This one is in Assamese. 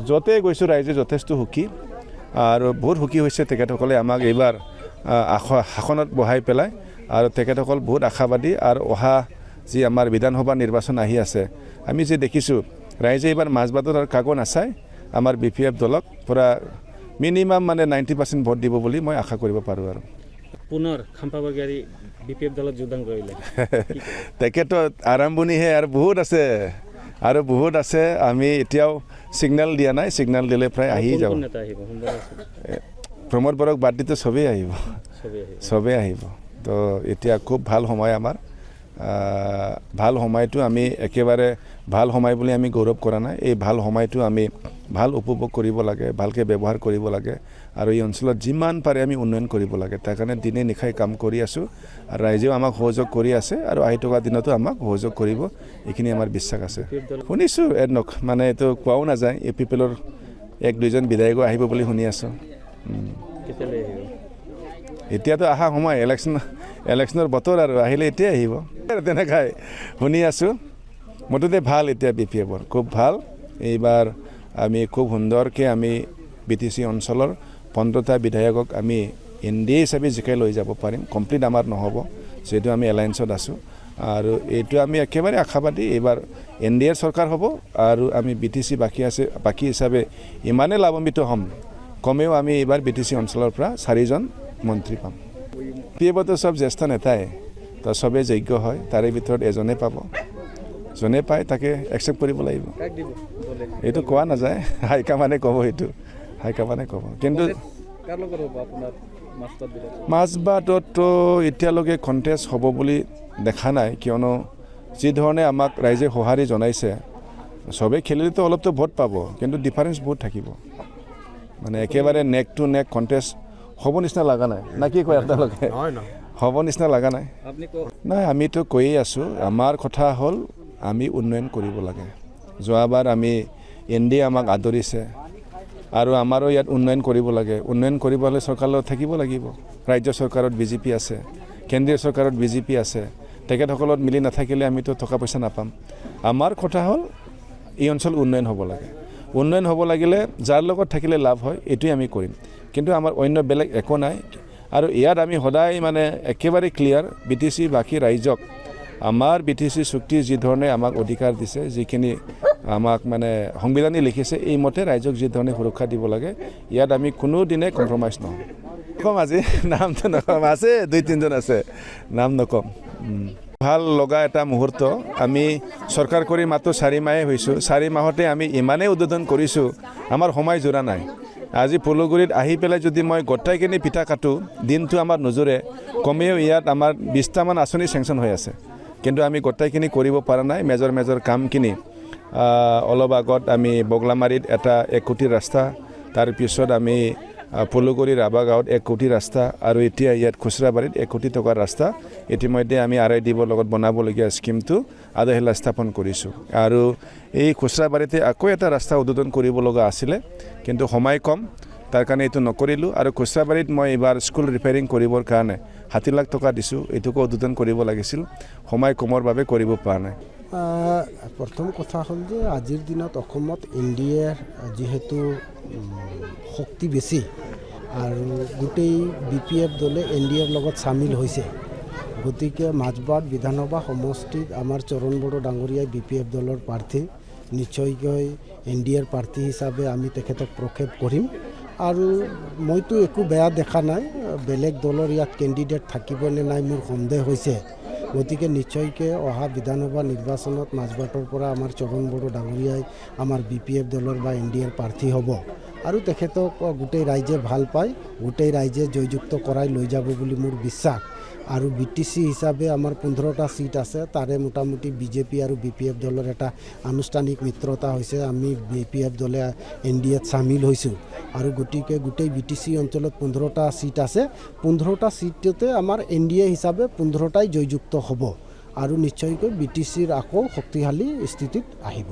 য'তে গৈছোঁ ৰাইজে যথেষ্ট সুখী আৰু বহুত সুখী হৈছে তেখেতসকলে আমাক এইবাৰ শাসনত বহাই পেলাই আৰু তেখেতসকল বহুত আশাবাদী আৰু অহা যি আমাৰ বিধানসভা নিৰ্বাচন আহি আছে আমি যে দেখিছোঁ ৰাইজে এইবাৰ মাজবাটত আৰু কাকো নাচায় আমাৰ BPF দলক পুৰা মিনিমাম মানে 90% ভোট দিব বুলি মই আশা কৰিব পাৰোঁ আৰু পুনৰ খাম্পা বৰগোহাঁই BPF দলত যোগদান কৰিলে তেখেতৰ আৰম্ভণিহে আৰু বহুত আছে আমি এতিয়াও সিগনেল দিয়া নাই সিগনেল দিলে প্ৰায় আহি যাব প্ৰমোদ বৰক বাদ দিতে সবেই আহিব তো এতিয়া খুব ভাল সময় আমাৰ ভাল সময়টো আমি একেবাৰে ভাল সময় বুলি আমি গৌৰৱ কৰা নাই এই ভাল সময়টো আমি ভাল উপভোগ কৰিব লাগে ভালকৈ ব্যৱহাৰ কৰিব লাগে আৰু এই অঞ্চলত যিমান পাৰে আমি উন্নয়ন কৰিব লাগে তাৰ কাৰণে দিনে নিশাই কাম কৰি আছোঁ আৰু ৰাইজেও আমাক সহযোগ কৰি আছে আৰু আহি থকা দিনতো আমাক সহযোগ কৰিব এইখিনি আমাৰ বিশ্বাস আছে শুনিছোঁ এডনক মানে এইটো কোৱাও নাযায় APPLৰ 1-2জন বিধায়কো আহিব বুলি শুনি আছোঁ এতিয়াতো অহা সময় ইলেকশ্যনৰ বতৰ আৰু আহিলে এতিয়া আহিব তেনেকৈ শুনি আছোঁ মুঠতে ভাল এতিয়া BPFৰ খুব ভাল এইবাৰ আমি খুব সুন্দৰকৈ আমি BTC অঞ্চলৰ 15টা বিধায়কক আমি NDA হিচাপে জিকাই লৈ যাব পাৰিম কমপ্লিট আমাৰ নহ'ব যিহেতু আমি এলায়েন্সত আছোঁ আৰু এইটো আমি একেবাৰে আশাবাদী এইবাৰ NDA চৰকাৰ হ'ব আৰু আমি BTC বাকী হিচাপে ইমানে লাভান্বিত হ'ম কমেও আমি এইবাৰ BTC অঞ্চলৰ পৰা 4জন মন্ত্ৰী পাম PFতো সব জ্যেষ্ঠ নেতাই তো সবেই যোগ্য হয় তাৰে ভিতৰত এজনে পাব জনে পায় তাকে একচেপ্ট কৰিব লাগিব এইটো কোৱা নাযায় হাইকমাণ্ডে ক'ব এইটো হাইকমাণ্ডে ক'ব কিন্তু মাজবাটতো এতিয়ালৈকে কণ্টেষ্ট হ'ব বুলি দেখা নাই কিয়নো যি ধৰণে আমাক ৰাইজে সঁহাৰি জনাইছে সবেই খেলিলেতো অলপতো ভোট পাব কিন্তু ডিফাৰেঞ্চ বহুত থাকিব মানে একেবাৰে নেক টু নেক কণ্টেষ্ট হ'ব নিচিনা লগা নাই না কি কয় আপোনালোকে হ'ব নিচিনা লগা নাই নাই আমিতো কৈয়ে আছোঁ আমাৰ কথা হ'ল আমি উন্নয়ন কৰিব লাগে যোৱাবাৰ আমি NDA আমাক আদৰিছে আৰু আমাৰো ইয়াত উন্নয়ন কৰিব লাগে উন্নয়ন কৰিব হ'লে চৰকাৰত থাকিব লাগিব ৰাজ্য চৰকাৰত BJP আছে কেন্দ্ৰীয় চৰকাৰত BJP আছে তেখেতসকলত মিলি নাথাকিলে আমিতো টকা পইচা নাপাম আমাৰ কথা হ'ল এই অঞ্চল উন্নয়ন হ'ব লাগে উন্নয়ন হ'ব লাগিলে যাৰ লগত থাকিলে লাভ হয় এইটোৱে আমি কৰিম কিন্তু আমাৰ অন্য বেলেগ একো নাই আৰু ইয়াত আমি সদায় মানে একেবাৰে ক্লিয়াৰ BTC বাকী ৰাইজক আমাৰ BTC চুক্তি যি ধৰণে আমাক অধিকাৰ দিছে যিখিনি আমাক মানে সংবিধানে লিখিছে এই মতে ৰাইজক যি ধৰণে সুৰক্ষা দিব লাগে ইয়াত আমি কোনো দিনে কম্প্ৰমাইজ নহওঁ কম আজি নামটো নকম আছে 2-3জন আছে নাম নকম ভাল লগা এটা মুহূৰ্ত আমি চৰকাৰ কৰি মাত্ৰ 4 মাহে হৈছোঁ 4 মাহতে আমি ইমানেই উদ্বোধন কৰিছোঁ আমাৰ সময় জোৰা নাই আজি পলুগুৰিত আহি পেলাই যদি মই গোটাইখিনি পিঠা কাটো দিনটো আমাৰ নজৰে কমেও ইয়াত আমাৰ 20টামান আঁচনি চেংচন হৈ আছে কিন্তু আমি গোটাইখিনি কৰিব পৰা নাই মেজৰ কামখিনি অলপ আগত আমি বগলামাৰীত এটা 1 কোটি ৰাস্তা তাৰপিছত আমি পলুগুৰি ৰাবা গাঁৱত 1 কোটি ৰাস্তা আৰু এতিয়া ইয়াত খুচৰাবাৰীত 1 কোটি টকাৰ ৰাস্তা ইতিমধ্যে আমি RIDB লগত বনাবলগীয়া স্কিমটো আধাহেলা স্থাপন কৰিছোঁ আৰু এই খুচৰাবাৰীতে আকৌ এটা ৰাস্তা উদ্বোধন কৰিব লগা আছিলে কিন্তু সময় কম তাৰ কাৰণে এইটো নকৰিলোঁ আৰু খুচৰাবাৰীত মই এইবাৰ স্কুল ৰিপেয়াৰিং কৰিবৰ কাৰণে 60 লাখ টকা দিছোঁ এইটোকো উদ্বোধন কৰিব লাগিছিল সময় কমৰ বাবে কৰিব পৰা নাই প্ৰথম কথা হ'ল যে আজিৰ দিনত অসমত NDAৰ যেহেতু শক্তি বেছি আৰু গোটেই BPF দলে NDAৰ লগত সামিল হৈছে গতিকে মাজবাট বিধানসভা সমষ্টিত আমাৰ চৰণ বড়ো ডাঙৰীয়াই BPF দলৰ প্ৰাৰ্থী নিশ্চয়কৈ NDAৰ প্ৰাৰ্থী হিচাপে আমি তেখেতক প্ৰক্ষেপ কৰিম আৰু মইতো একো বেয়া দেখা নাই বেলেগ দলৰ ইয়াত কেণ্ডিডেট থাকিব নে নাই মোৰ সন্দেহ হৈছে গতিকে নিশ্চয়কৈ অহা বিধানসভা নিৰ্বাচনত মাজবাটৰ পৰা আমাৰ চৰণ বড়ো ডাঙৰীয়াই আমাৰ BPF দলৰ বা NDAৰ প্ৰাৰ্থী হ'ব আৰু তেখেতক গোটেই ৰাইজে ভাল পায় গোটেই ৰাইজে জয়যুক্ত কৰাই লৈ যাব বুলি মোৰ বিশ্বাস আৰু BTC হিচাপে আমাৰ 15টা সিট আছে তাৰে মোটামুটি BJP আৰু BPF দলৰ এটা আনুষ্ঠানিক মিত্ৰতা হৈছে আমি BPF দলে NDAত সামিল হৈছোঁ আৰু গতিকে গোটেই BTC অঞ্চলত 15টা সিট আছে 15টা সিটতে আমাৰ NDA হিচাপে 15টাই জয়যুক্ত হ'ব আৰু নিশ্চয়কৈ BTCৰ আকৌ শক্তিশালী স্থিতিত আহিব